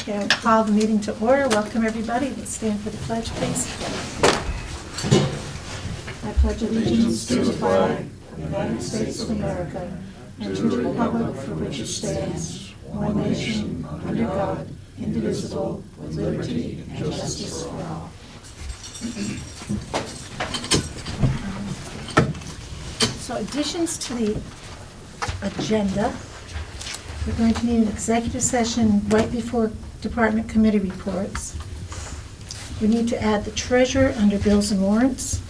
Okay, I'll call the meeting to order. Welcome, everybody. Let's stand for the pledge, please. I pledge allegiance to the flag of the United States of America and to the republic for which it stands, one nation, under God, indivisible, with liberty and justice for all. So additions to the agenda. We're going to need an executive session right before department committee reports. We need to add the treasurer under bills and warrants.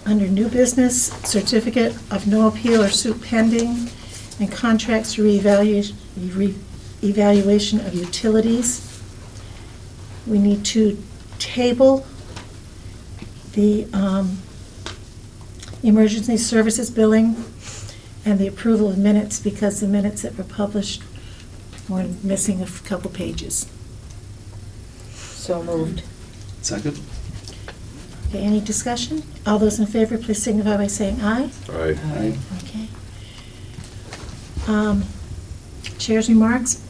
Under new business, certificate of no appeal or suit pending, and contracts for evaluation of utilities. We need to table the emergency services billing and the approval of minutes because the minutes that were published were missing a couple pages. So moved. Second? Okay, any discussion? All those in favor, please signify by saying aye. Aye. Aye. Okay. Chair's remarks.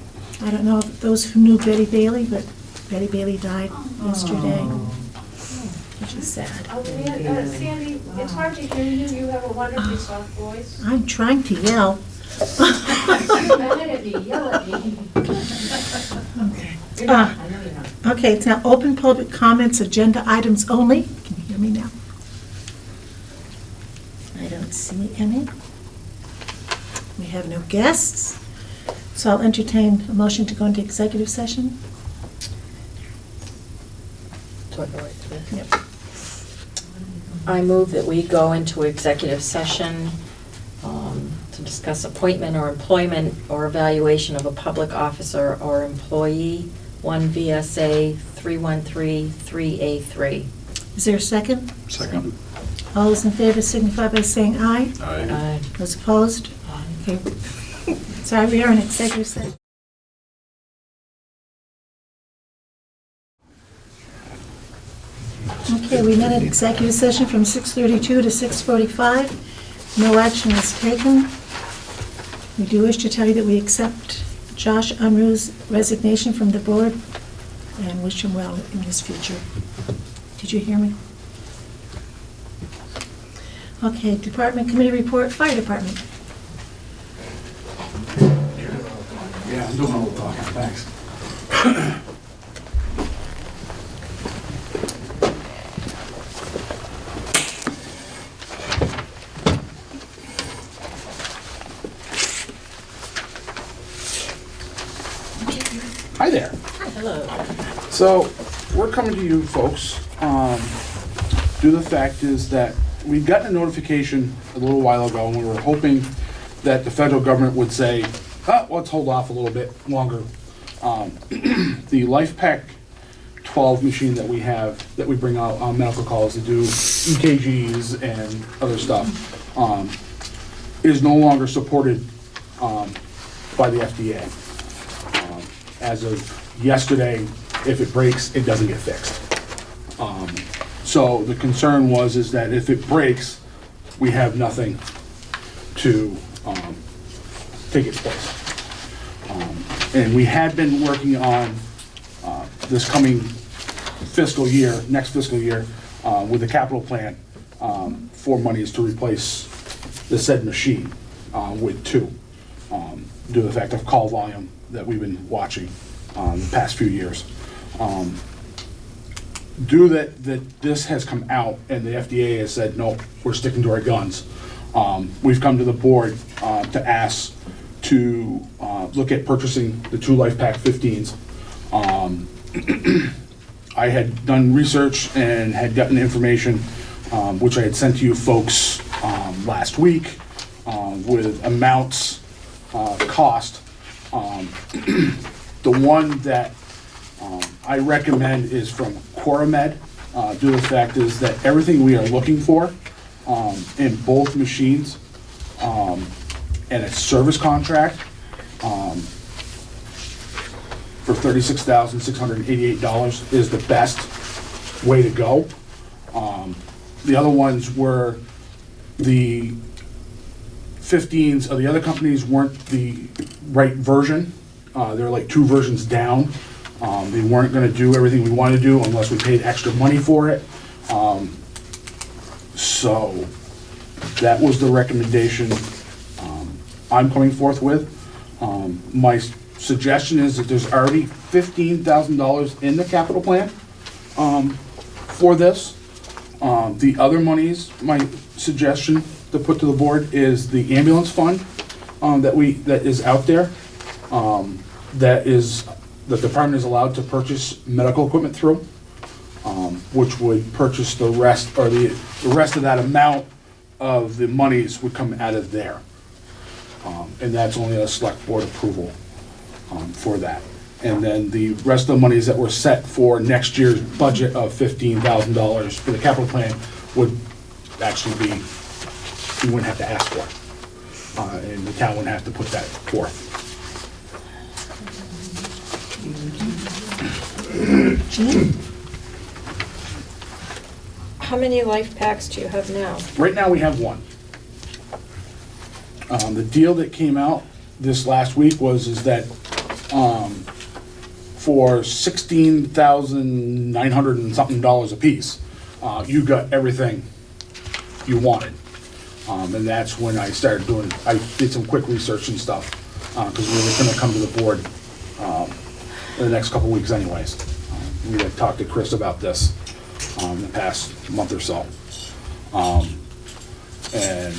I don't know if those who knew Betty Bailey, but Betty Bailey died yesterday, which is sad. Oh, Sandy, it's hard to hear you. You have a wonderfully soft voice. I'm trying to yell. Yell at me. Okay. You're not. I know you're not. Okay, it's now open public comments, agenda items only. Can you hear me now? I don't see any. We have no guests, so I'll entertain a motion to go into executive session. Do I go right to this? Yep. I move that we go into executive session to discuss appointment or employment or evaluation of a public officer or employee, 1 VSA 3133A3. Is there a second? Second. All those in favor signify by saying aye. Aye. Those opposed? Okay. Sorry, we are in executive session. Okay, we met at executive session from 6:32 to 6:45. No action was taken. We do wish to tell you that we accept Josh Unruh's resignation from the board and wish him well in his future. Did you hear me? Okay, department committee report, fire department. Yeah, I'm doing a little talking, thanks. Hi there. Hello. So, we're coming to you folks, due to the fact is that we got a notification a little while ago, and we were hoping that the federal government would say, let's hold off a little bit longer. The LifePak 12 machine that we have, that we bring out on medical calls to do EKGs and other stuff, is no longer supported by the FDA. As of yesterday, if it breaks, it doesn't get fixed. So the concern is that if it breaks, we have nothing to take its place. And we had been working on this coming fiscal year, next fiscal year, with the capital plan for monies to replace the said machine with two, due to the fact of call volume that we've been watching the past few years. Due that this has come out and the FDA has said, no, we're sticking to our guns, we've come to the board to ask to look at purchasing the two LifePak 15s. I had done research and had gotten information, which I had sent to you folks last week, with amounts, cost. The one that I recommend is from Coromed, due to the fact is that everything we are looking for in both machines and a service contract for $36,688 is the best way to go. The other ones were the 15s of the other companies weren't the right version, They're like 2 versions down. They weren't gonna do everything we wanted to do unless we paid extra money for it. So that was the recommendation I'm coming forth with. My suggestion is that there's already $15,000 in the capital plan for this. The other monies, my suggestion to put to the board is the ambulance fund that is out there. That is, the department is allowed to purchase medical equipment through, which would purchase the rest, or the rest of that amount of the monies would come out of there. And that's only a select board approval for that. And then the rest of the monies that were set for next year's budget of $15,000 for the capital plan would actually be, we wouldn't have to ask for it. And the town wouldn't have to put that forth. Jean? How many life packs do you have now? Right now, we have 1. The deal that came out this last week is that for $16,900 and something a piece, you got everything you wanted. And that's when I started I did some quick research and stuff, because we were gonna come to the board in the next couple weeks anyways. We had talked to Chris about this in the past month or so. And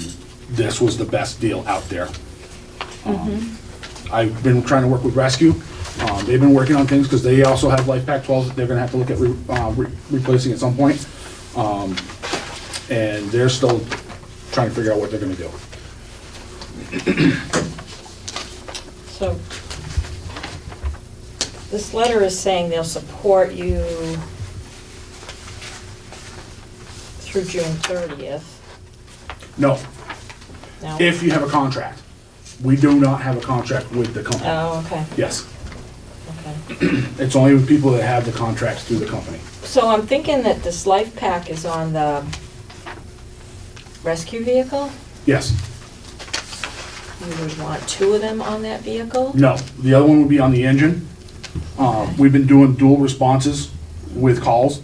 this was the best deal out there. I've been trying to work with Rescue. They've been working on things because they also have Life Pack 12s that they're gonna have to look at replacing at some point. And they're still trying to figure out what they're gonna do. So, this letter is saying they'll support you through June 30th. No, No? if you have a contract. We do not have a contract with the company. Oh, okay, Yes, okay. it's only with people that have the contracts through the company. So I'm thinking that this life pack is on the rescue vehicle? Yes, You would want 2 of them on that vehicle? no, the other one would be on the engine. We've been doing dual responses with calls.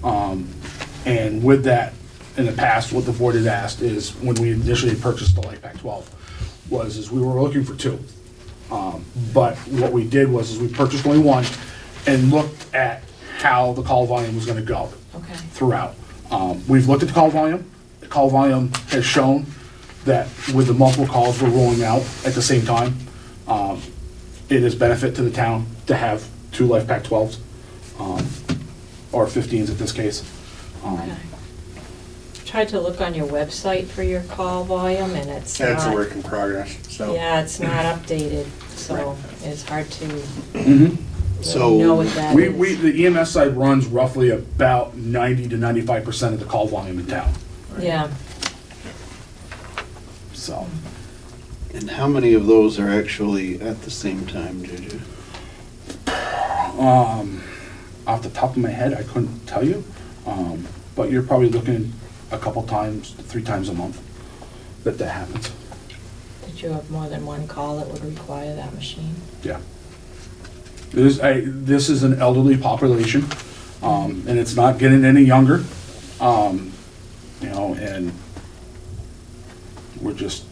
And with that, in the past, what the board had asked is, when we initially purchased the Life Pack 12, is we were looking for 2. But what we did is we purchased only 1 and looked at how the call volume was gonna go Okay. throughout. We've looked at the call volume. The call volume has shown that with the multiple calls we're rolling out at the same time, it is benefit to the town to have 2 Life Pack 12s, or 15s in this case. Okay. Tried to look on your website for your call volume, and it's That's a not, work in progress, so. yeah, it's not updated, so it's hard to So, really know what that is. The EMS side runs roughly about 90 to 95% of the call volume in town, Yeah, so. and how many of those are actually at the same time, JJ? Off the top of my head, I couldn't tell you, but you're probably looking a couple times, 3 times a month that happens. did you have more than 1 call that would require that machine? Yeah. This is an elderly population, and it's not getting any younger, and we're just,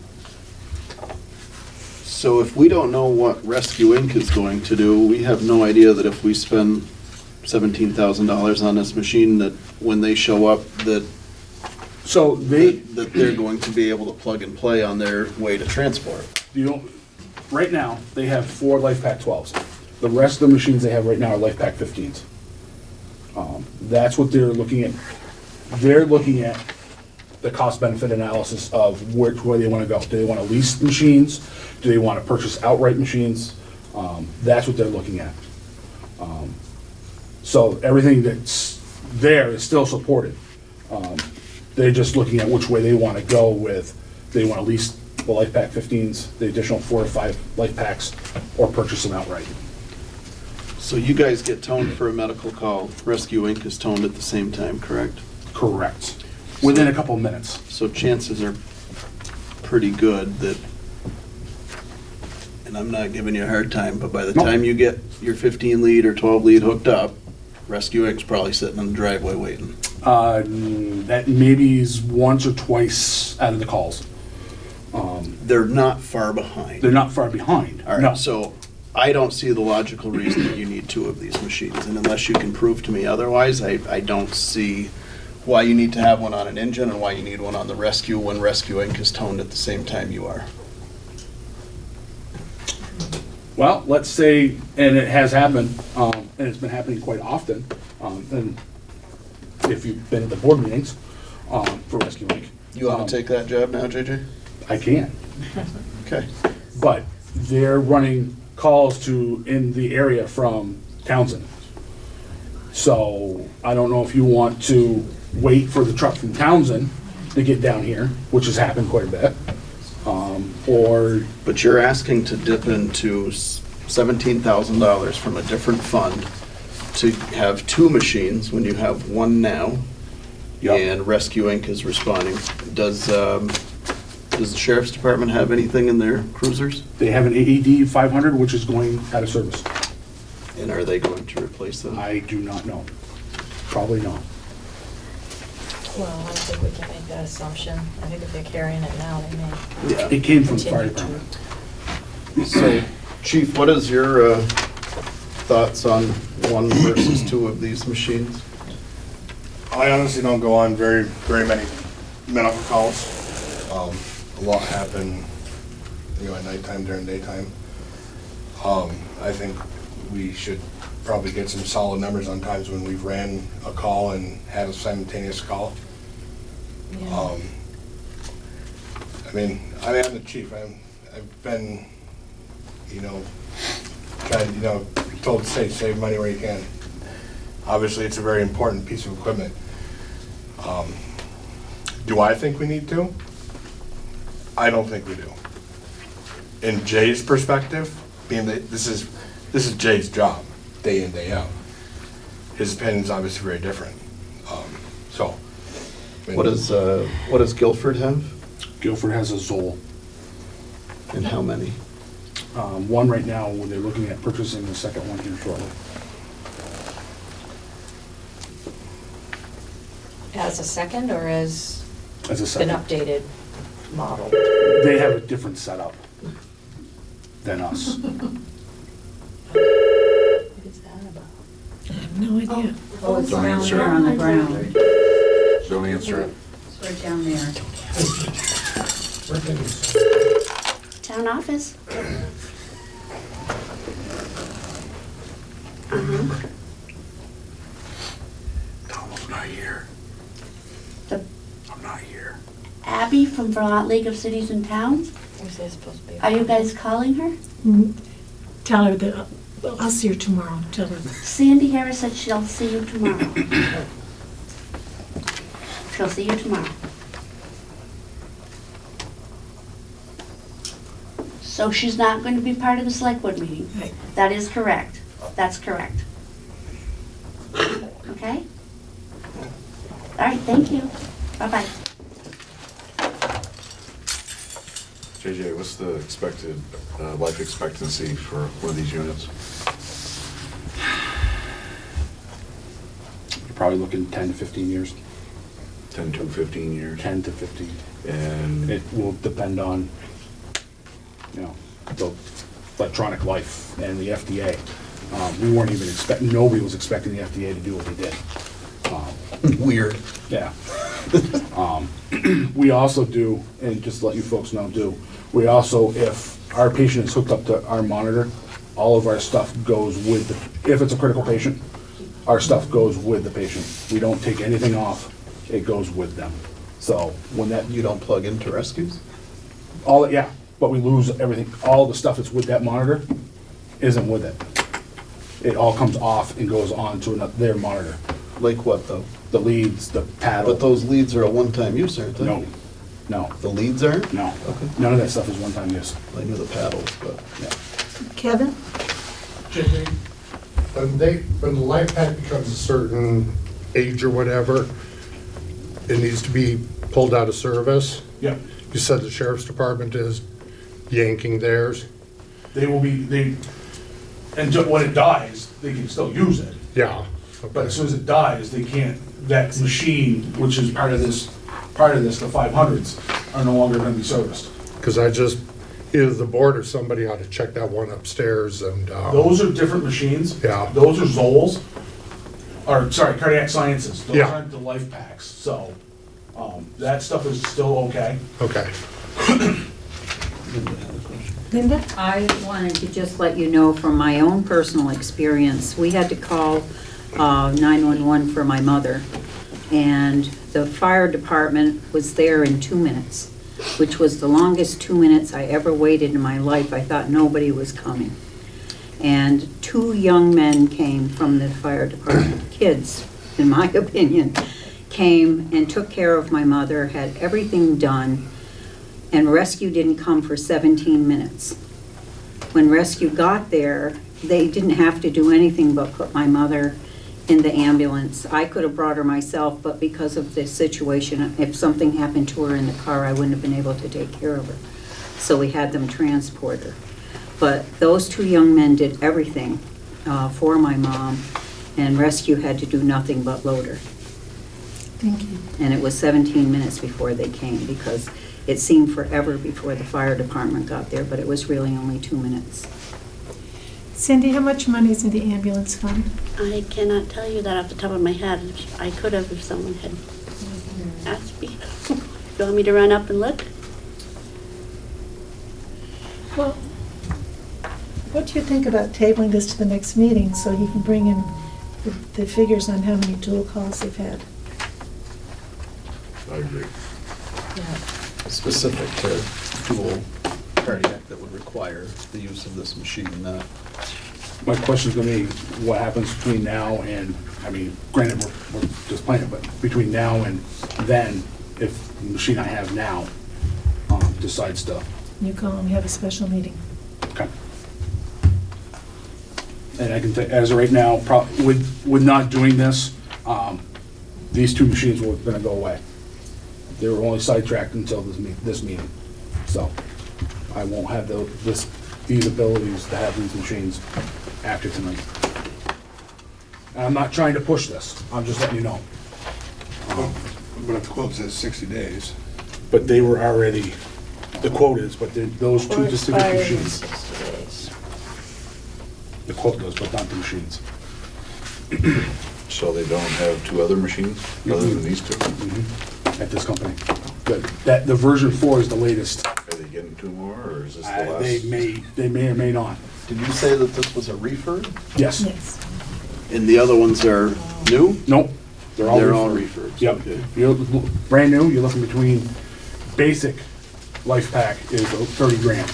So if we don't know what Rescue Inc. is going to do, we have no idea that if we spend $17,000 on this machine, that when they show up, that so that they're going to be able to plug and play on their way to transport. right now, they have 4 Life Pack 12s. The rest of the machines they have right now are Life Pack 15s. That's what they're looking at. They're looking at the cost-benefit analysis of which way they want to go. Do they want to lease machines? Do they want to purchase outright machines? That's what they're looking at. So everything that's there is still supported. They're just looking at which way they want to go with. They want to lease the Life Pack 15s, the additional 4 or 5 Life Packs, or purchase them outright. So you guys get toned for a medical call, Rescue Inc. is toned at the same time, correct? Correct. Within a couple of minutes. So chances are pretty good that, and I'm not giving you a hard time, but by the Nope. time you get your 15 lead or 12 lead hooked up, Rescue Inc.'s probably sitting in the driveway waiting. That maybe is once or twice out of the calls. They're not far behind. They're not far behind. All No. right, so I don't see the logical reason that you need two of these machines, and unless you can prove to me otherwise, I don't see why you need to have one on an engine and why you need one on the rescue when Rescue Inc. is toned at the same time you are. Well, let's say, and it has happened, and it's been happening quite often, and if you've been at the board meetings for Rescue Inc. You want to take that job now, JJ? I can, Okay. but they're running calls to, in the area from Townsend. So I don't know if you want to wait for the truck from Townsend to get down here, which has happened quite a bit, or, But you're asking to dip into $17,000 from a different fund to have two machines when you have one now, Yep. and Rescue Inc. is responding. Does the sheriff's department have anything in their cruisers? they have an AED 500, which is going out of service. And are they going to replace them? I do not know. Probably not. Well, I don't think we can make that assumption. I think if they're carrying it now, they may Yeah. It came from the fire continue to. department. So, Chief, what is your thoughts on one versus two of these machines? I honestly don't go on very many medical calls. A lot happen, at nighttime, during daytime. I think we should probably get some solid numbers on times when we've ran a call and had a simultaneous call. Yeah. I'm the chief. I've been, trying, told to save money where you can. Obviously, it's a very important piece of equipment. Do I think we need to? I don't think we do. In Jay's perspective, being that this is Jay's job, day in, day out, his opinion's obviously very different. What does Guilford have, Guilford has a Zoll. and how many? One right now, where they're looking at purchasing the second one here shortly. As a second or as As a an second. updated model? They have a different setup than us. What is that about? I have no idea. Oh, it's down there on the ground. Don't answer it. It's right down there. Town office. Tom's not here. The I'm not here. Abby from Vermont League of Cities and Towns. Who's that supposed to be? Are you guys calling her? Mm, Tell her that, I'll see her tomorrow, tell her. Sandy Harris said she'll see you tomorrow. She'll see you tomorrow. So she's not going to be part of the select board meeting? Right. That is correct. That's correct. Okay? All right, thank you. Bye-bye. JJ, what's the expected life expectancy for one of these units? You're probably looking 10 to 15 years. 10 to 15 years? 10 to 15. And It will depend on, the electronic life and the FDA. We weren't even nobody was expecting the FDA to do what they did. Weird. Yeah. We also do, and just to let you folks know, we also, if our patient is hooked up to our monitor, all of our stuff goes with if it's a critical patient, our stuff goes with the patient. We don't take anything off, it goes with them. So when that, You don't plug into rescues? yeah, but we lose everything, all the stuff that's with that monitor isn't with it. It all comes off and goes on to their monitor. Like what, though? The leads, the paddle. But those leads are a one-time use, aren't they? No, The leads aren't? no. Okay. None of that stuff is one-time use. I knew the paddles, but. Yeah. Kevin? JJ, when the life pack becomes a certain age or whatever, it needs to be pulled out of service. Yeah. You said the sheriff's department is yanking theirs. they will be, when it dies, they can still use it. Yeah. But as soon as it dies, they can't, that machine, which is part of this, the 500s, are no longer gonna be serviced. Because either the board or somebody ought to check that one upstairs and, Those are different machines. Yeah. Those are Zols, or, sorry, cardiac sciences. Those Yeah. aren't the life packs, so, that stuff is still okay. okay. Linda? I wanted to just let you know from my own personal experience, we had to call 911 for my mother, and the fire department was there in 2 minutes, which was the longest 2 minutes I ever waited in my life. I thought nobody was coming. And 2 young men came from the fire department, kids, in my opinion, came and took care of my mother, had everything done, and rescue didn't come for 17 minutes. When rescue got there, they didn't have to do anything but put my mother in the ambulance. I could have brought her myself, but because of the situation, if something happened to her in the car, I wouldn't have been able to take care of her. So we had them transport her. But those 2 young men did everything for my mom, and rescue had to do nothing but load her. Thank you. And it was 17 minutes before they came, because it seemed forever before the fire department got there, but it was really only 2 minutes. Cindy, how much money is in the ambulance fund? I cannot tell you that off the top of my head. I could have if someone had asked me. You want me to run up and look? Well, what do you think about tabling this to the next meeting so he can bring in the figures on how many dual calls they've had? I agree. Specific to dual cardiac that would require the use of this machine, not. My question's gonna be, what happens between now and, I mean, granted, we're just playing it, but between now and then, if the machine I have now decides to. You call and we have a special meeting. Okay. And I can, as of right now, with not doing this, these 2 machines were gonna go away. They were only sidetracked until this meeting. So I won't have these abilities to have these machines after tonight. And I'm not trying to push this, I'm just letting you know. But if the quote says 60 days. But they were already, the quote is, but those 2 specific machines. The quote does, but not the machines. So they don't have 2 other machines other than these 2? At this company. The version 4 is the latest. Are they getting 2 more, or is this the last? They may or may not. Did you say that this was a refurb? Yes. Yes. And the other ones are new? Nope. They're all refurbs. Yep. Okay. You're brand new, you're looking between, basic life pack is 30 grand.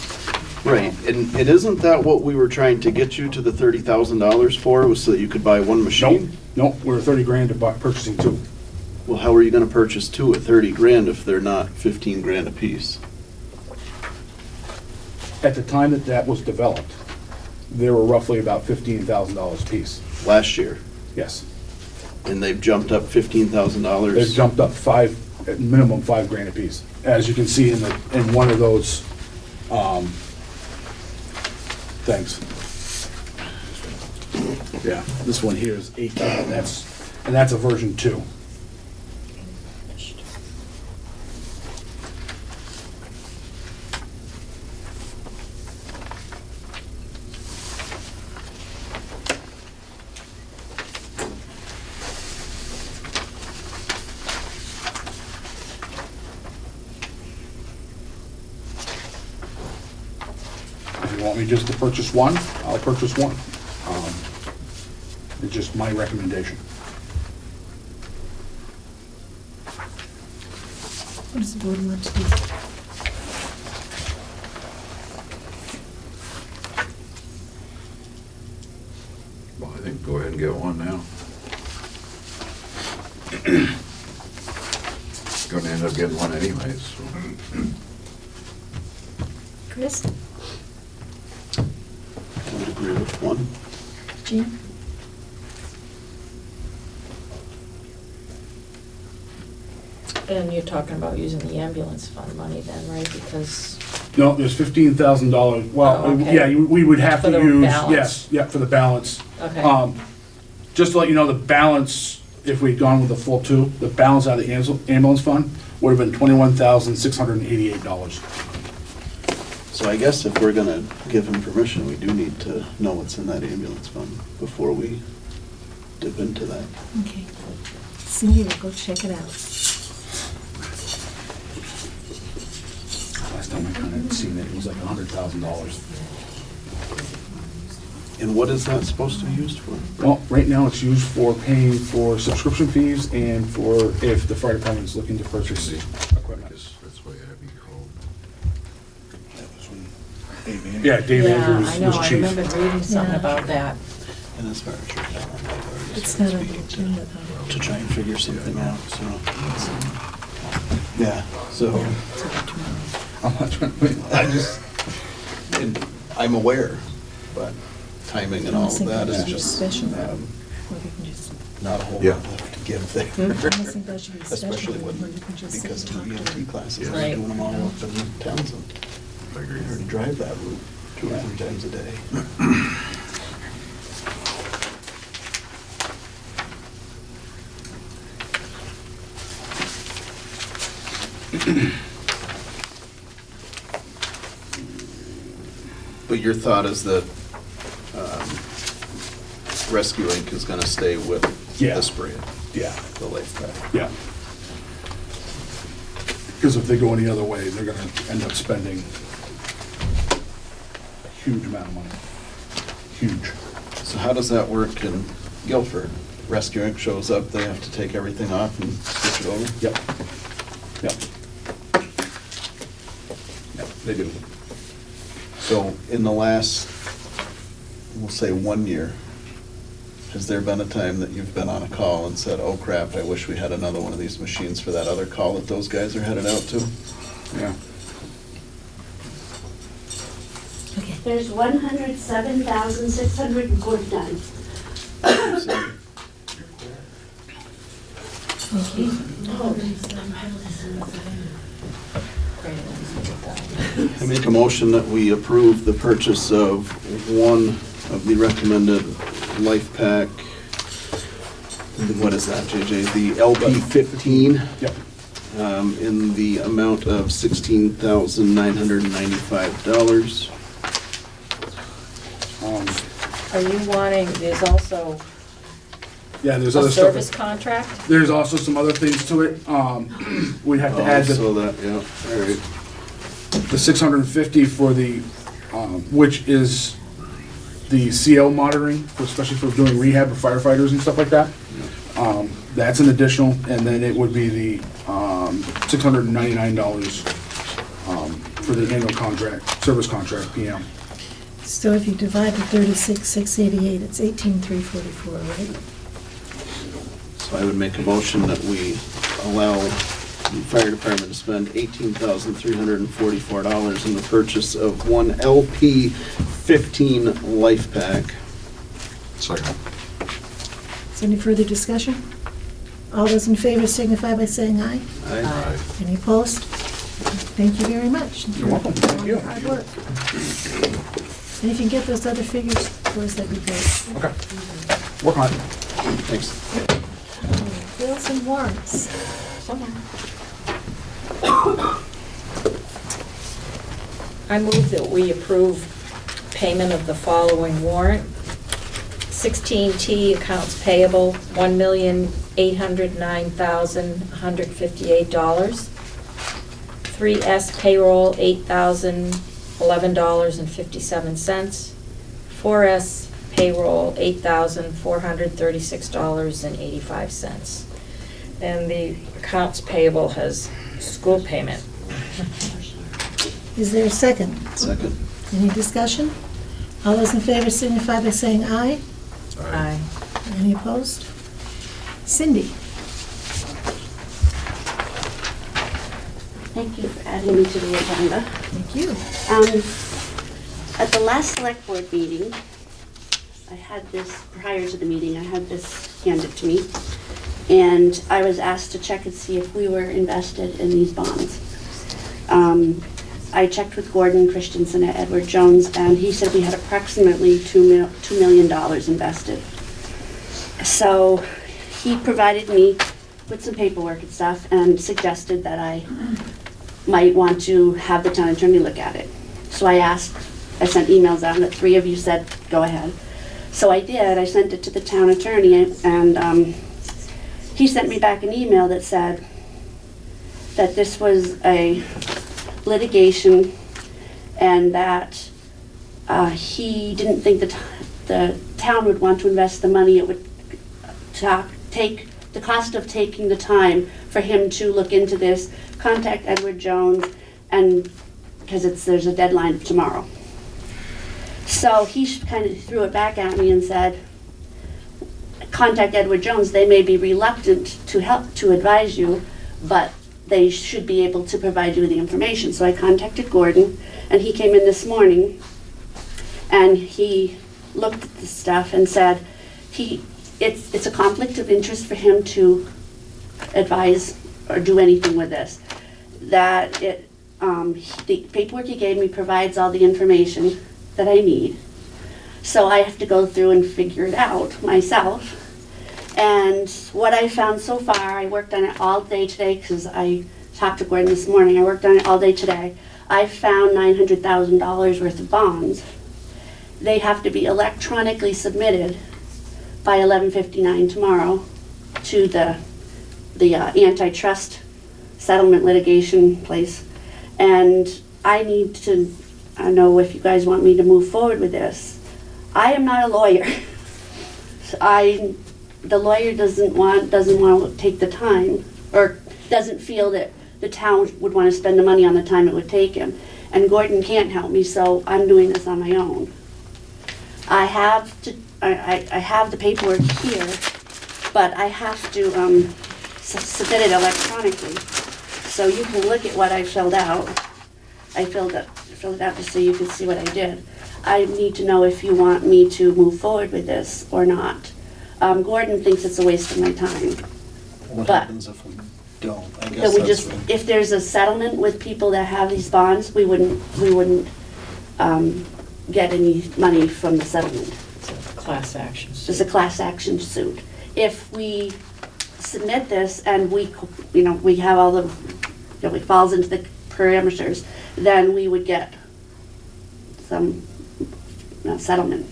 Right, and isn't that what we were trying to get you to the $30,000 for, was so that you could buy 1 machine? Nope, we're 30 grand to purchasing 2. Well, how are you gonna purchase 2 at 30 grand if they're not 15 grand a piece? At the time that was developed, they were roughly about $15,000 a piece. Last year, Yes. and they've jumped up $15,000? They've jumped up at minimum 5 grand a piece. As you can see in one of those, things. Yeah, this one here is 18, and that's a version 2. If you want me just to purchase 1, I'll purchase 1. It's just my recommendation. What does the board want to do? Well, I think go ahead and get 1 now. Going to end up getting 1 anyways, so. Chris? I would agree with 1. Jean? And you're talking about using the ambulance fund money then, right? Because No, there's $15,000. Well, Oh, okay. yeah, we would have For to the use, balance. yes, yeah, for the balance. Okay. Just to let you know, the balance, if we'd gone with the full two, the balance out of the ambulance fund would have been $21,688. So I guess if we're gonna give him permission, we do need to know what's in that ambulance fund before we dip into that. Okay. Cindy will go check it out. Last time I kind of seen it, it was like $100,000. And what is that supposed to be used for? Well, right now it's used for paying for subscription fees and for if the fire department is looking to purchase equipment. That's why Abby called. That was when Dave Andrews. Yeah, Dave Yeah, Andrews I know, was I chief. remember reading something Yeah. about that. And as far as your calendar, I've already It's started not on the speaking agenda, though. to try and figure something out, so. Yeah, so, I'm not trying to, and I'm aware, but timing and all of that is just Special, or um, we can just, not a whole Yeah. lot left to give there. I almost think that should be a special, Especially where when, you can just sit because and of talk the to EMT them. classes, Yeah. they're Right. doing them all up in Townsend. I agree. I already drive that route 2 or 3 times a day. But your thought is that Rescue Inc. is gonna stay with Yeah. the spray, yeah, the life pack? yeah. Because if they go any other way, they're gonna end up spending a huge amount of money. Huge. So how does that work in Guilford? Rescue Inc. shows up, they have to take everything off and switch it over? Yep. Yep. Yep, they do. So in the last, we'll say 1 year, has there been a time that you've been on a call and said, oh crap, I wish we had another one of these machines for that other call that those guys are headed out to? Yeah. Okay. There's 107,649. So, Okay. I make a motion that we approve the purchase of one of the recommended life pack. What is that, JJ? The LP15. Yep. In the amount of $16,995. Are you wanting, there's also Yeah, there's a other stuff. service contract? There's also some other things to it. We'd have to add So the that, yeah, all right. 650 for the, which is the CO monitoring, especially for doing rehab for firefighters and stuff like that. That's an additional, and then it would be the $699 for the annual contract, service contract, PM. So if you divide the 36,688, it's 18,344, right? So I would make a motion that we allow the fire department to spend $18,344 in the purchase of one LP15 life pack. Second. Is there any further discussion? All those in favor signify by saying aye. Aye. Any opposed? Thank you very much. You're welcome. Thank you. Hard work. And if you can get those other figures for us, that'd be great. Okay. Work on it. Thanks. Bills and warrants. I move that we approve payment of the following warrant. 16T accounts payable, $1,809,158. 3S payroll, $8,011.57. 4S payroll, $8,436.85. And the accounts payable has school payment. Is there a second? Second. Any discussion? All those in favor signify by saying aye. Aye. Any opposed? Cindy? Thank you for adding me to the agenda. Thank you. At the last select board meeting, I had this, prior to the meeting, I had this handed to me. And I was asked to check and see if we were invested in these bonds. I checked with Gordon Christensen at Edward Jones, and he said we had approximately $2 million invested. So he provided me with some paperwork and stuff and suggested that I might want to have the town attorney look at it. So I sent emails out, and the 3 of you said, go ahead. So I did. I sent it to the town attorney, and he sent me back an email that said that this was a litigation and that he didn't think the town would want to invest the money. It would take the cost of taking the time for him to look into this, contact Edward Jones, and because there's a deadline tomorrow. So he kind of threw it back at me and said, contact Edward Jones. They may be reluctant to advise you, but they should be able to provide you with the information. So I contacted Gordon, and he came in this morning, and he looked at the stuff and said it's a conflict of interest for him to advise or do anything with this. That the paperwork he gave me provides all the information that I need. So I have to go through and figure it out myself. And what I found so far, I worked on it all day today because I talked to Gordon this morning. I worked on it all day today. I found $900,000 worth of bonds. They have to be electronically submitted by 11:59 tomorrow to the antitrust settlement litigation place. And I need to know if you guys want me to move forward with this. I am not a lawyer. The lawyer doesn't want to take the time, or doesn't feel that the town would want to spend the money on the time it would take him. And Gordon can't help me, so I'm doing this on my own. I have the paperwork here, but I have to submit it electronically. So you can look at what I filled out. I filled it out just so you can see what I did. I need to know if you want me to move forward with this or not. Gordon thinks it's a waste of my time. What But- happens if we don't? I That guess we that's just, what- if there's a settlement with people that have these bonds, we wouldn't get any money from the settlement. It's a class action. It's a class action suit. If we submit this and we have all the, it falls into the parameters, then we would get some settlement.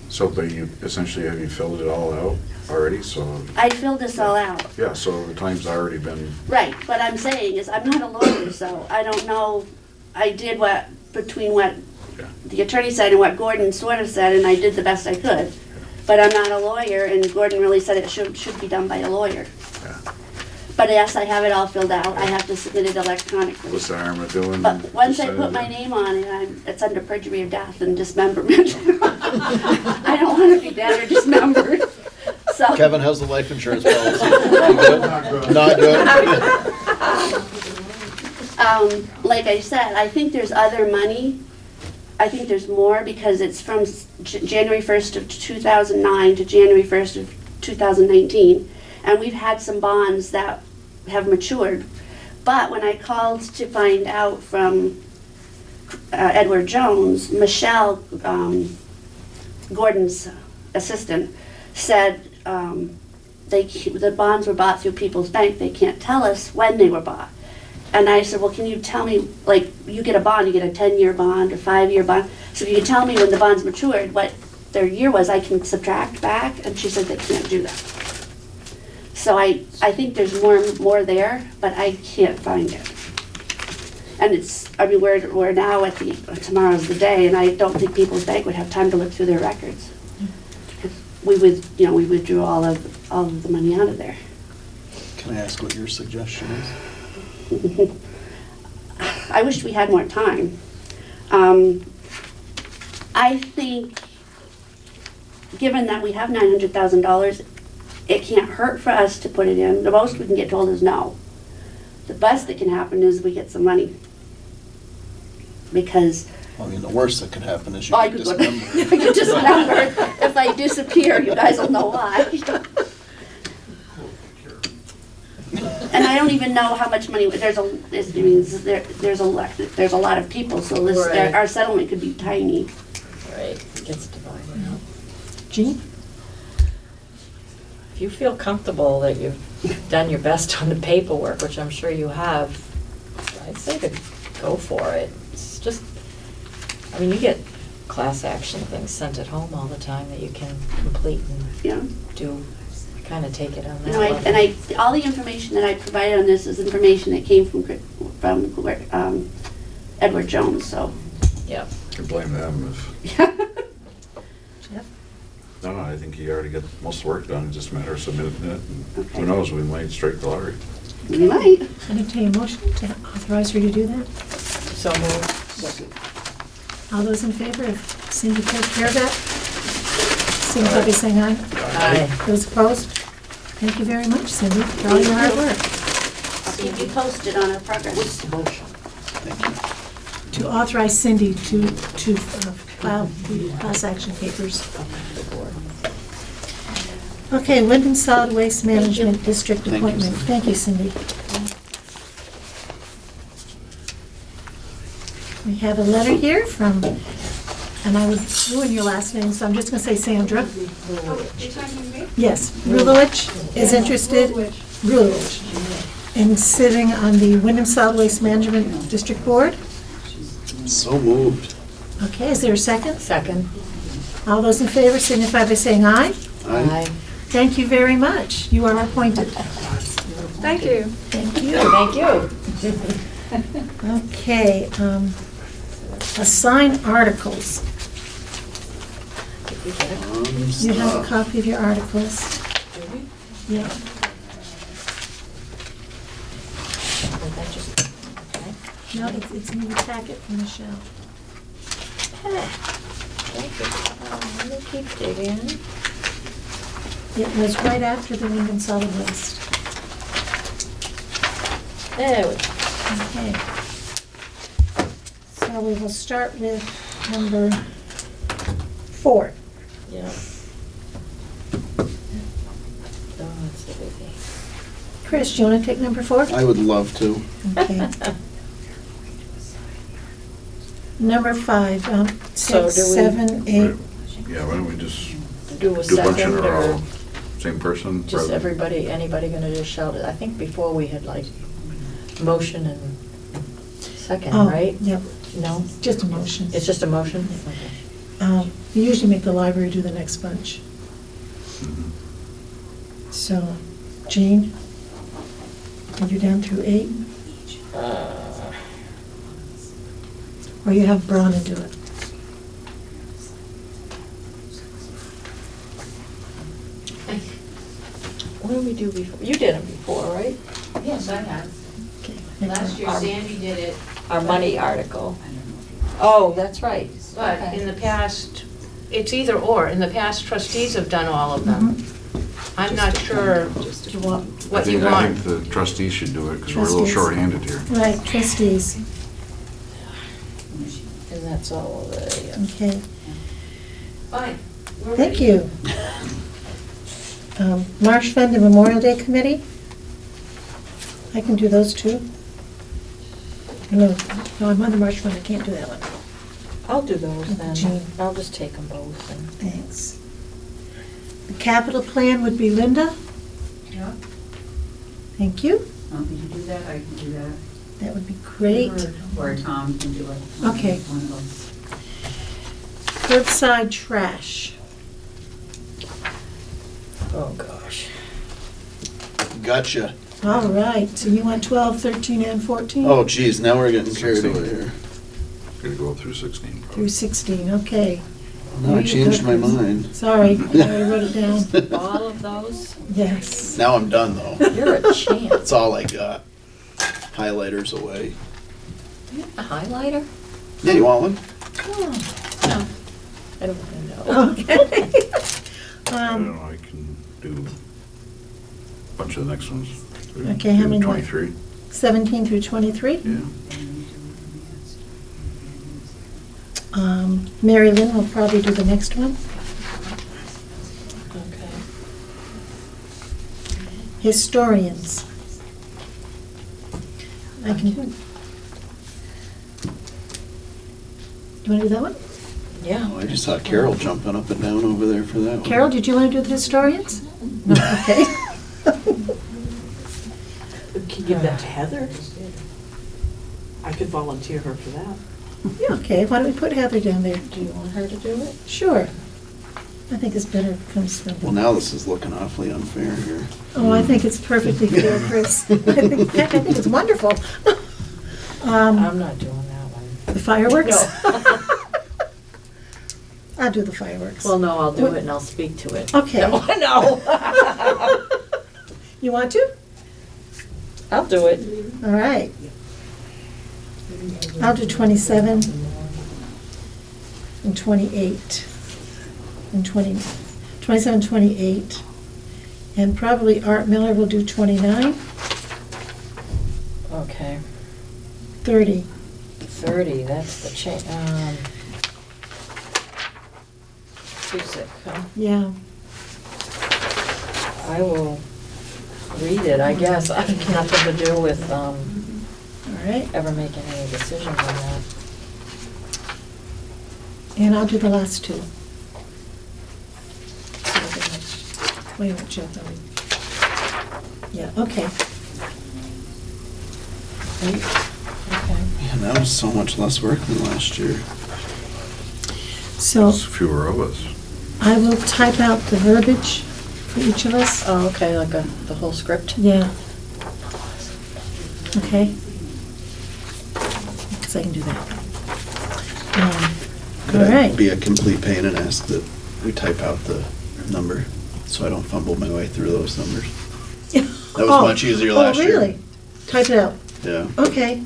So, but you essentially, have you filled it all out already? So, I filled this all out. yeah, so the time's already been, Right, what I'm saying is, I'm not a lawyer, so I don't know, I did between what yeah. the attorney said and what Gordon sort of said, and I did the best I could. But I'm not a lawyer, and Gordon really said it should be done by a lawyer. Yeah. But yes, I have it all filled out, I have to submit it electronically. What's the harm of doing? But once I just put my sending it? name on it, it's under perjury of death and dismemberment. I don't want to be dead or dismembered, so. Kevin, how's the life insurance policy? You good? Not good? Like I said, I think there's other money. I think there's more because it's from January 1st of 2009 to January 1st of 2019. And we've had some bonds that have matured. But when I called to find out from Edward Jones, Michelle, Gordon's assistant, said the bonds were bought through People's Bank. They can't tell us when they were bought. And I said, well, can you tell me, like, you get a bond, you get a 10-year bond or 5-year bond. So if you can tell me when the bonds matured, what their year was, I can subtract back. And she said they can't do that. So I think there's more there, but I can't find it. And we're now at tomorrow's the day, and I don't think People's Bank would have time to look through their records. We withdrew all of the money out of there. Can I ask what your suggestion is? I wish we had more time. I think, given that we have $900,000, it can't hurt for us to put it in. The most we can get told is no. The best that can happen is we get some money. Because I mean, the worst that could happen is you I get could go dismembered. I could dismember. If I disappear, you guys will know why. And I don't even know how much money, there's a lot of people, so this, Right. our settlement could be tiny. Right, it gets divided up. Jean? If you feel comfortable that you've done your best on the paperwork, which I'm sure you have, I'd say to go for it. It's just, I mean, you get class action things sent at home all the time that you can complete Yeah. and do, kind of take it on that No, level. all the information that I provided on this is information that came from Edward Jones, so. Yeah. Can blame them if, Jeff? no, I think he already got most of the work done, it's just a matter of submitting it. And Okay. who knows, we might strike the lottery. We might. Entertain a motion to authorize her to do that? So moved. All those in favor of Cindy take care of that? Signify by saying aye. Aye. Those opposed? Thank you very much, Cindy, for all your hard work. I'll keep you posted on our progress. What's the motion? To authorize Cindy to file the class action papers. Okay, Wyndham Solid Waste Management District Thank you, appointment. Cindy. Thank you, Cindy. We have a letter here from, and I would ruin your last name, so I'm just gonna say Sandra. Oh, you're talking to me? Yes, Rulovich is interested, Rulovich, in sitting on the Wyndham Solid Waste Management District Board. So moved. Okay, is there a second? Second. All those in favor signify by saying aye. Aye. Thank you very much. You are appointed. Thank you. Thank you. Thank you. Okay, assign articles. You have a copy of your articles. Yeah. No, it's in the packet from Michelle. Thank you. Let me keep digging. It was right after the Wyndham Solid Waste. There we go. Okay. So we will start with number 4. Yeah. Oh, that's the biggie. Chris, do you want to take number 4? I would love to. Okay. Number 5, So 6, do we- 7, 8. Yeah, why don't we just Do a do a bunch in second a row, or same person? just rather- everybody, anybody gonna just shout it? I think before we had like motion and second, Oh, right? Yep, No? just a motion. It's just a motion? Okay. You usually make the library do the next bunch. Mhm. So, Jean, are you down through 8? Or you have Bronna do it? What did we do before? You did them before, right? Yes, I have. Okay. Last year Sandy did it, Our money article. Oh, that's right. but Okay. in the past, it's either or. In the past, trustees have done all of them. I'm not sure You want, what you I want. think the trustees should do it, because we're a little Trustees. short-handed here. right, trustees, And that's all of it, yeah. okay. Fine. We're Thank ready. you. Marsh Fund and Memorial Day Committee? I can do those two. No, I'm on the Marsh Fund, I can't do that one. I'll do those then. Jean. I'll just take them both and. Thanks. The capital plan would be Linda? Yeah. Thank you. Want me to do that? I can do that. That would be great. Or Tom can do it. Okay. One of those. Curbside trash. Oh, gosh. Gotcha. All right, so you want 12, 13, and 14? Oh geez, now we're getting carried away here. Gotta go through 16 probably. Through 16, okay. Now I changed my mind. Sorry, I already wrote it down. All of those? Yes. Now I'm done though. You're a champ. That's all I got. Highlighters away. You have a highlighter? Yeah, you want one? No. I don't want to know. Okay. I don't know, I can do a bunch of the next ones. Okay, how Do many? 23, 17 through 23? yeah. Mary Lynn will probably do the next one. Okay. Historians. I can. You want to do that one? Yeah. Oh, I just saw Carol jumping up and down over there for that one. Carol, did you want to do the historians? No, okay. Can you give that to Heather? I could volunteer her for that. Yeah, okay, why don't we put Heather down there? Do you want her to do it? Sure. I think it's better comes from. Well, now this is looking awfully unfair here. Oh, I think it's perfectly fair, Chris. I think it's wonderful. I'm not doing that one. The fireworks? No. I'll do the fireworks. Well, no, I'll do it and I'll speak to it. Okay. No, no. You want to? I'll do it. All right. I'll do 27 and 28 and 27, 28. And probably Art Miller will do 29, Okay. 30. 30, that's the change. Too sick, huh? Yeah. I will read it, I guess. I have nothing to do with All right. ever making any decisions on that. And I'll do the last two. Wait a minute, Jeff. Yeah, okay. Okay. Man, that was so much less work than last year. So There's fewer of us. I will type out the verbiage for each of us. Oh, okay, like the whole script? Yeah. Okay. Because I can do that. Could All I right. be a complete pain and ask that we type out the number so I don't fumble my way through those numbers? That was much easier last year. Oh, really? Type it out. Yeah. Okay.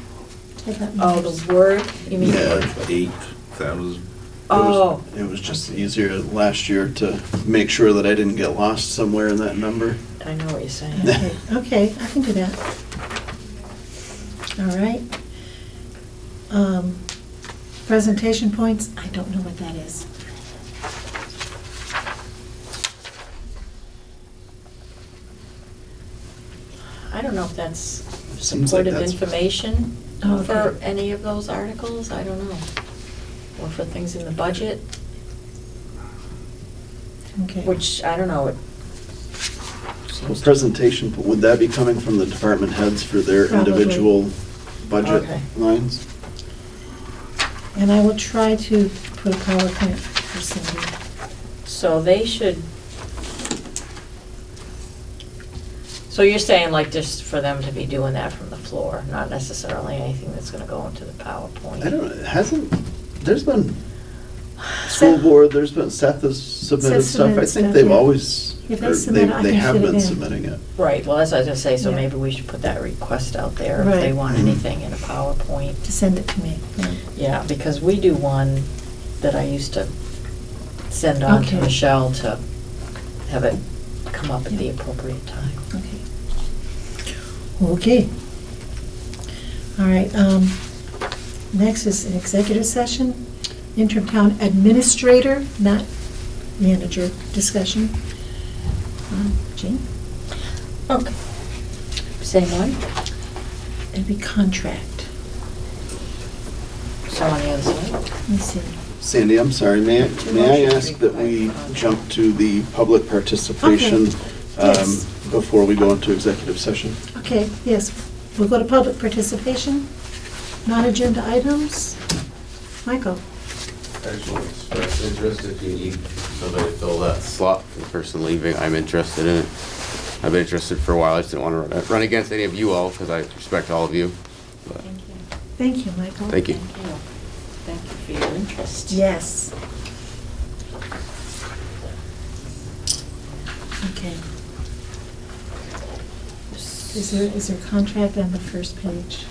Type that Oh, numbers. the word? You mean? Yeah. Like 8,000. Oh, It was just easier last year to make sure that I didn't get lost somewhere in that number. I know what you're saying. Okay, okay, I can do that. All right. Presentation points, I don't know what that is. I don't know if that's Seems like supportive that's- information Oh, for okay. any of those articles, I don't know. Or for things in the budget, Okay. which, I don't know, it Well, seems. presentation, would that be coming from the department heads for their Probably. individual budget Okay. lines? And I will try to put a PowerPoint for Cindy. So they should. So you're saying like just for them to be doing that from the floor, not necessarily anything that's gonna go into the PowerPoint? I don't, it hasn't, there's been school Seth- board, there's been, Seth has submitted Seth stuff. I submitted think stuff, they've yeah. always, If they or submit it, I they can have fit it been in. submitting it. Right, well, that's what I was gonna say, so Yeah. maybe we should put that request out there if they Right. want Mhm. anything in a PowerPoint. To send it to me. Right. Yeah, because we do one that I used to send on to Okay. Michelle to have it come up at the Yeah. appropriate time. Okay. Okay. All right, next is an executive session, interim town administrator, not manager, discussion. Jean? Okay. Same one? It'd be contract. So on the other side? Let me see. Sandy, I'm sorry, may I ask that we jump to the public participation Yes. before we go into executive session? Okay, yes, we'll go to public participation, non-agenda items. Michael? I just want to express interest if you need somebody to fill that slot for the person leaving. I'm interested in it. I've been interested for a while. I just didn't want to run against any of you all because I respect all of you. But Thank you. Thank you, Michael. thank you. Thank you for your interest. Yes. Okay. Is there a contract on the first page?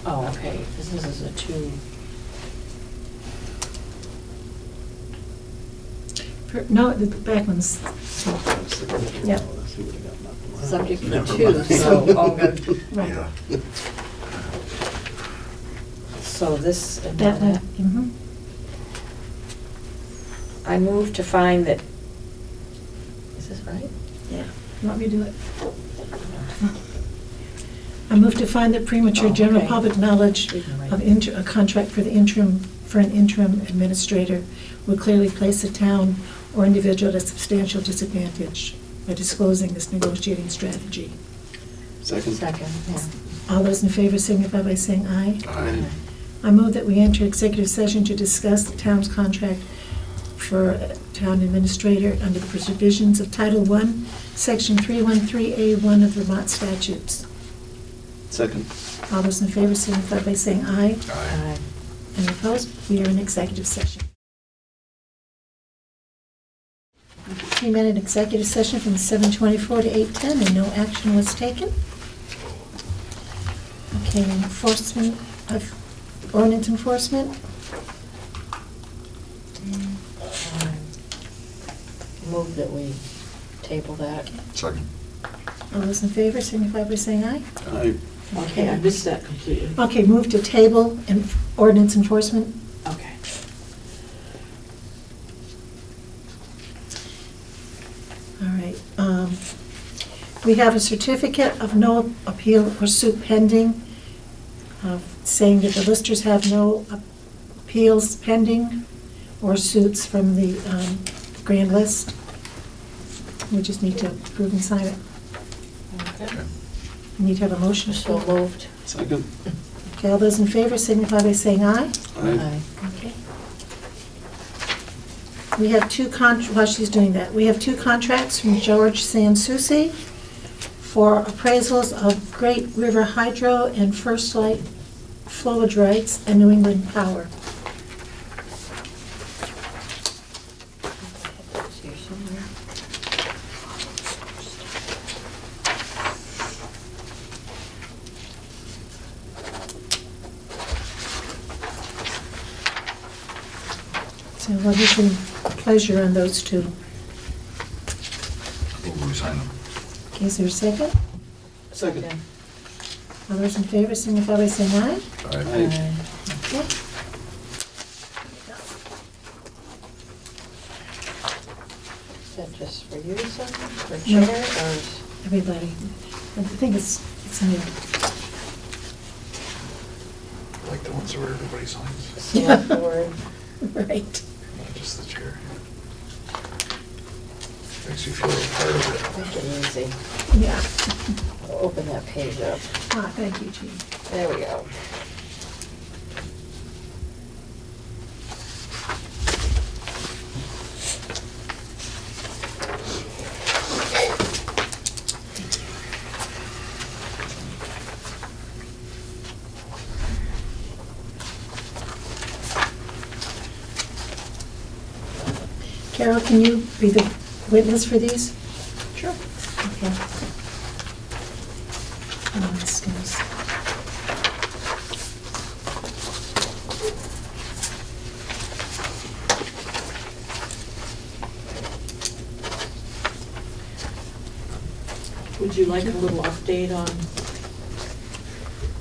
Oh, okay, this is a two. No, the back one's, Yep. Subject for two, so, oh, good. right, So this, and that one, that. mhm. I move to find that, is this right? Yeah, you want me to do it? I move to find that premature Oh, general okay. public knowledge We can write of it. a contract for an interim administrator would clearly place the town or individual at a substantial disadvantage by disclosing this negotiating strategy. Second? Second, yeah. All those in favor signify by saying aye. Aye. I move that we enter executive session to discuss the town's contract for a town administrator under the provisions of Title I, Section 313A1 of Vermont statutes. Second. All those in favor signify by saying aye. Aye. Any opposed? We are in executive session. We met in executive session from 7:24 to 8:10 and no action was taken. Okay, enforcement of ordinance enforcement. Move that we table that. Second. All those in favor signify by saying aye. Aye. Okay, I missed that completely. Okay, move to table and ordinance enforcement. Okay. All right. We have a certificate of no appeal or suit pending, saying that the listers have no appeals pending or suits from the grand list. We just need to approve and sign it. Okay. We need to have a motion. So moved. Second? Okay, all those in favor signify by saying aye. Aye. Okay. We have while she's doing that, we have two contracts from George Sansucci for appraisals of Great River Hydro and First Light Flowage Rights and New England Power. It's here somewhere. So what is your pleasure on those two? Move we sign them. Okay, is there a second? Second. All those in favor signify by saying aye. Aye. Okay. Is that just for you to sign, for No. chair, or is? Everybody. I think it's new. Like the ones where everybody signs, Select board? Right. not just the chair. Makes you feel a part of it. Make it easy. Yeah. I'll open that page up. Thank you, Jean. There we go. Carol, can you be the witness for these? Sure. Okay. Oh, this goes. Would you like a little update on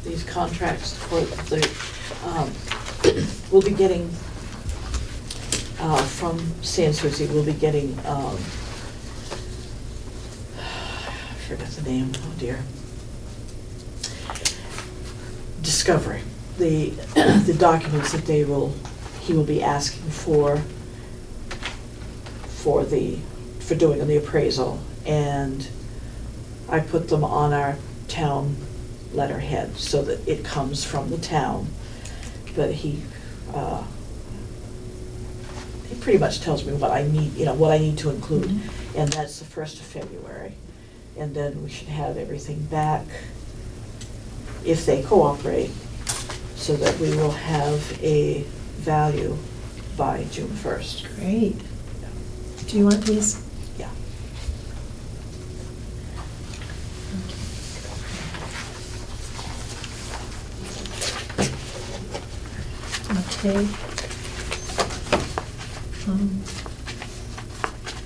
these contracts for the, we'll be getting, from Sansucci, we'll be getting, I forgot the name, oh dear. Discovery, the documents that he will be asking for doing the appraisal, and I put them on our town letterhead so that it comes from the town. But he pretty much tells me what I need, what I need to include, and that's the 1st of February. And then we should have everything back, if they cooperate, so that we will have a value by June 1st. Great. Do you want these? Yeah. Okay.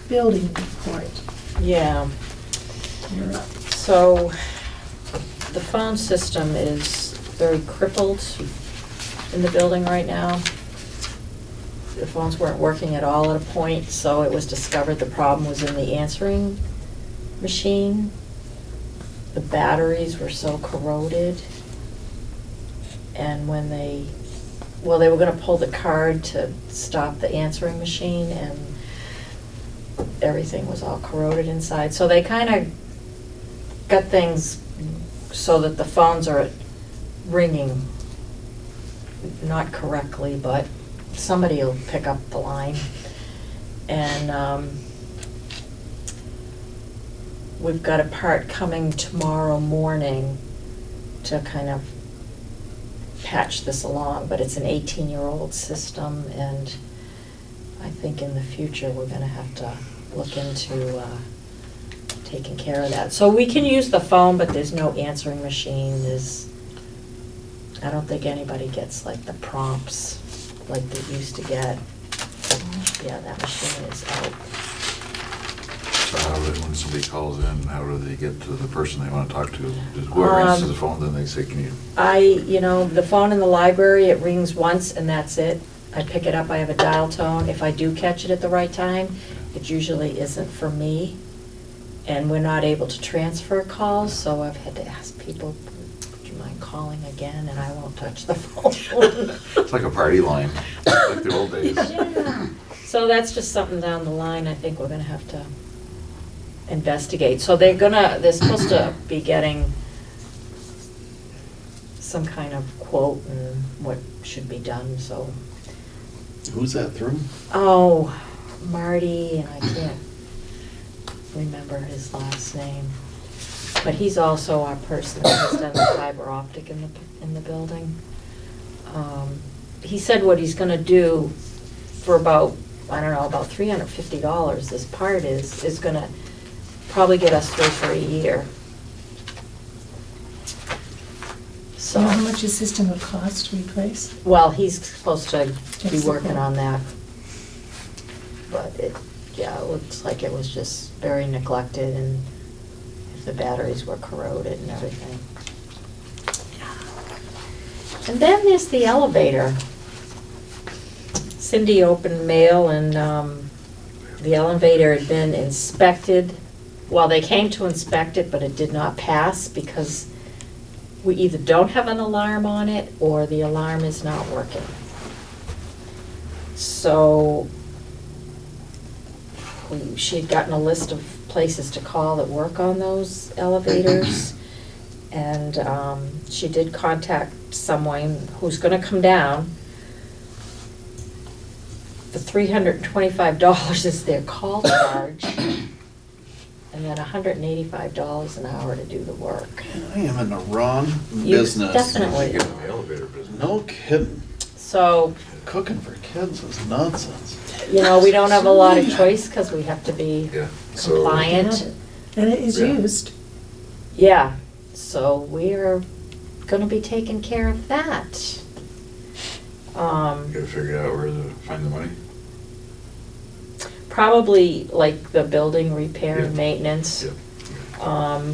Building report. Yeah. You're up. So, the phone system is very crippled in the building right now. The phones weren't working at all at a point, so it was discovered the problem was in the answering machine. the batteries were so corroded. And when they were gonna pull the card to stop the answering machine, and everything was all corroded inside. So they kind of got things so that the phones are ringing, not correctly, but somebody will pick up the line. And we've got a part coming tomorrow morning to kind of patch this along, but it's an 18-year-old system, and I think in the future, we're gonna have to look into taking care of that. So we can use the phone, but there's no answering machine. I don't think anybody gets like the prompts like they used to get. Yeah, that machine is out. So when somebody calls in, how do they get to the person they want to talk to? Does whoever answers the phone, then they say, can you? The phone in the library, it rings once and that's it. I pick it up, I have a dial tone. If I do catch it at the right time, it usually isn't for me. And we're not able to transfer calls, so I've had to ask people, do you mind calling again? And I won't touch the phone. It's like a party line, like the old days. Yeah. So that's just something down the line I think we're gonna have to investigate. So they're supposed to be getting some kind of quote and what should be done, so. Who's that through? Oh, Marty, and I can't remember his last name. But he's also our person that has done the fiber optic in the building. He said what he's gonna do for about $350, this part is gonna probably get us through for a year. Do you know how much a system would cost to replace? Well, he's supposed to be Just working support. on that. But it looks like it was just very neglected, and if the batteries were corroded and everything. And then there's the elevator. Cindy opened mail, and the elevator had been inspected. Well, they came to inspect it, but it did not pass because we either don't have an alarm on it or the alarm is not working. So she had gotten a list of places to call that work on those elevators. And she did contact someone who's gonna come down. The $325 is their call charge, and then $185 an hour to do the work. I am in the wrong You business. definitely- Get in the elevator business. No kidding. So, Cooking for kids is nonsense. we don't have a lot of choice because we have to be Yeah, so. compliant. And it is Yeah. used. Yeah, so we're gonna be taking care of that. You gotta figure out where to find the money. Probably like the building repair and Yeah. maintenance. Yeah.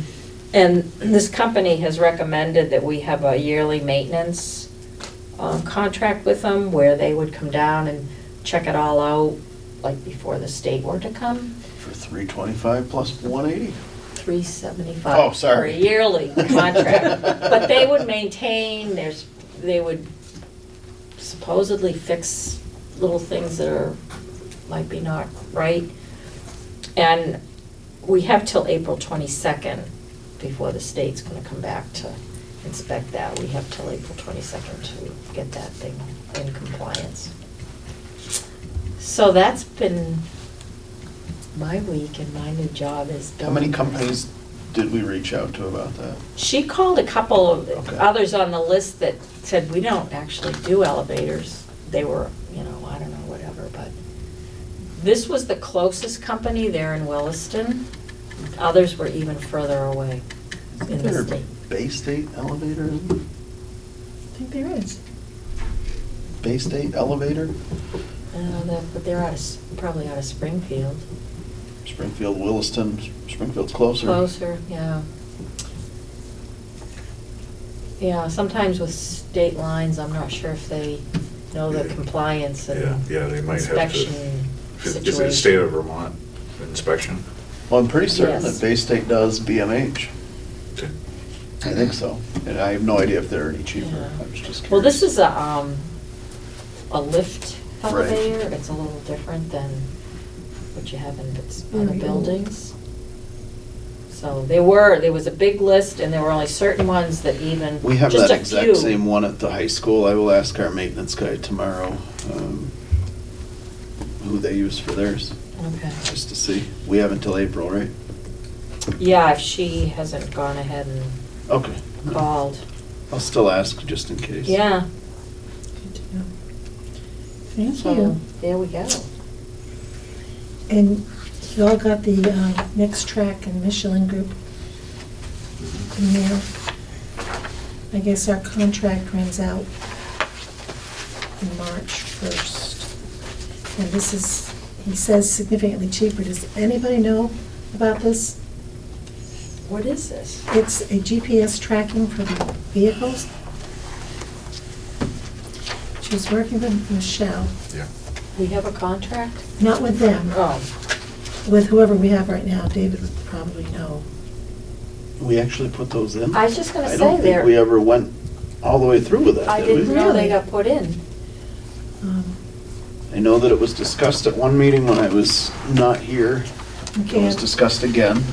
And this company has recommended that we have a yearly maintenance contract with them where they would come down and check it all out, like before the state were to come. For $325 plus $180. $375. Oh, sorry. For a yearly contract. But they would maintain, they would supposedly fix little things that might be not right. And we have till April 22nd before the state's gonna come back to inspect that. We have till April 22nd to get that thing in compliance. So that's been my week, and my new job is. How many companies did we reach out to about that? She called a couple of Okay. others on the list that said, we don't actually do elevators. They were, I don't know, whatever, but this was the closest company there in Williston. Others were even further away in the There state. Bay State elevator? I think there is. Bay State elevator? But they're probably out of Springfield. Springfield, Williston, Springfield's closer. Closer, yeah. Yeah, sometimes with state lines, I'm not sure if they know the compliance and Yeah, they might have to. inspection If it's situation. the state of Vermont inspection. Well, I'm pretty certain Yes. that Bay State does BMH. Okay. I think so. And I have no idea if they're any cheaper. Yeah. I was just curious. Well, this is a lift Right. elevator. It's a little different than what you have in other Very old. buildings. So there was a big list, and there were only certain ones that even, We have just that a exact few. same one at the high school. I will ask our maintenance guy tomorrow who they use for theirs, Okay. just to see. We have until April, right? Yeah, if she hasn't gone ahead and Okay. called. I'll still ask just in case. Yeah, Good to know. Thank so you. there we go. And you all got the Next Track and Michelin Group in there. I guess our contract runs out in March 1st. And this is, he says, significantly cheaper. Does anybody know about this? What is this? It's a GPS tracking for the vehicles. She's working with Michelle, Yeah. We have a contract? not with them, Oh, with whoever we have right now. David would probably know. We actually put those in? I was just gonna I say don't think we there, ever went all the way through with that, I did we? didn't know they Really? got put in. Um, I know that it was discussed at one meeting when I was not here. It Okay, was discussed again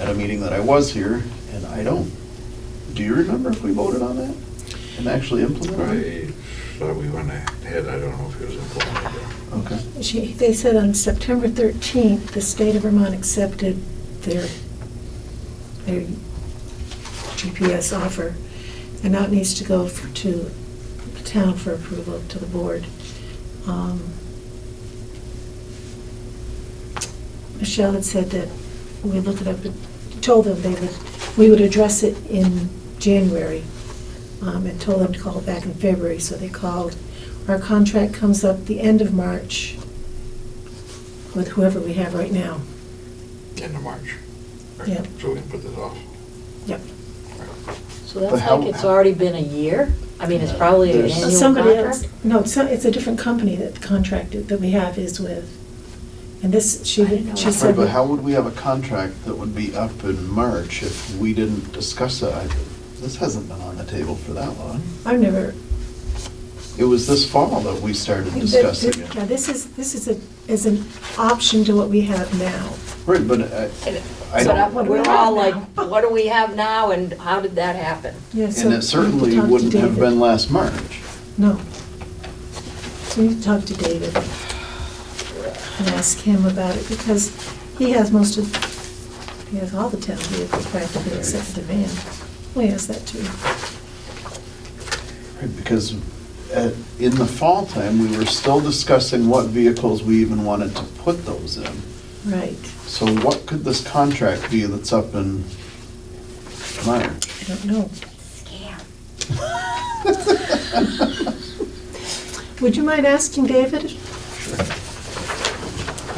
at a meeting that I was here, and I don't. Do you remember if we voted on that and actually implemented it? I thought we went ahead, I don't know if it was implemented. Okay. they said on September 13th, the state of Vermont accepted their GPS offer, and now it needs to go to the town for approval, to the board. Michelle had said that we look it up, told them we would address it in January, and told them to call back in February, so they called. Our contract comes up the end of March with whoever we have right now. End of March. Right. Yep. So we can put this off. Yep. So But that's how- like it's already been a year? I mean, it's probably an There's- annual Somebody else, contract? no, it's a different company that contracted, that we have is with. And this, I didn't know she that. said. Right, but how would we have a contract that would be up in March if we didn't discuss it? This hasn't been on the table for that long. I've never. It was this fall that we started discussing Yeah, it. this is an option to what we have now. Right, but I So don't, What do we we're have all like, now? what do we have now and how did that happen? Yeah, so and we it need to certainly talk to wouldn't have David. been last March. No. So we need to talk to David and ask him about it, because he has he has all the town vehicles practically except the van. Well, he has that too. Right, because in the fall time, we were still discussing what vehicles we even wanted to put those in. Right. So what could this contract be that's up in March? I don't know. Would you mind asking David? Sure.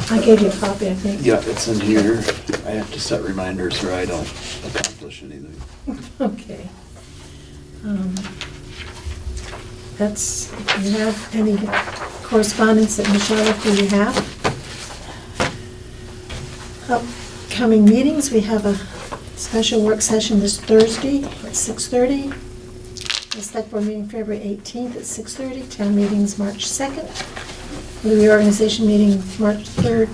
I gave you a copy, I think. Yeah, it's in here. I have to set reminders or I don't accomplish anything. Okay. That's, if you have any correspondence that Michelle, do you have? Upcoming meetings, we have a special work session this Thursday at 6:30. The select board meeting February 18th at 6:30. Town meetings March 2nd. The reorganization meeting March 3rd,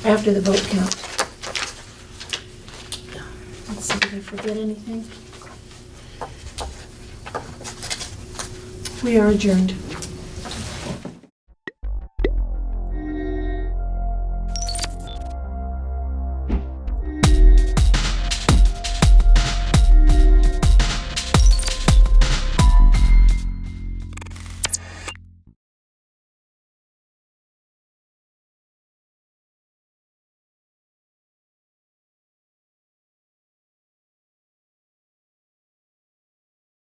after the vote count. Let's see, did I forget anything? We are adjourned.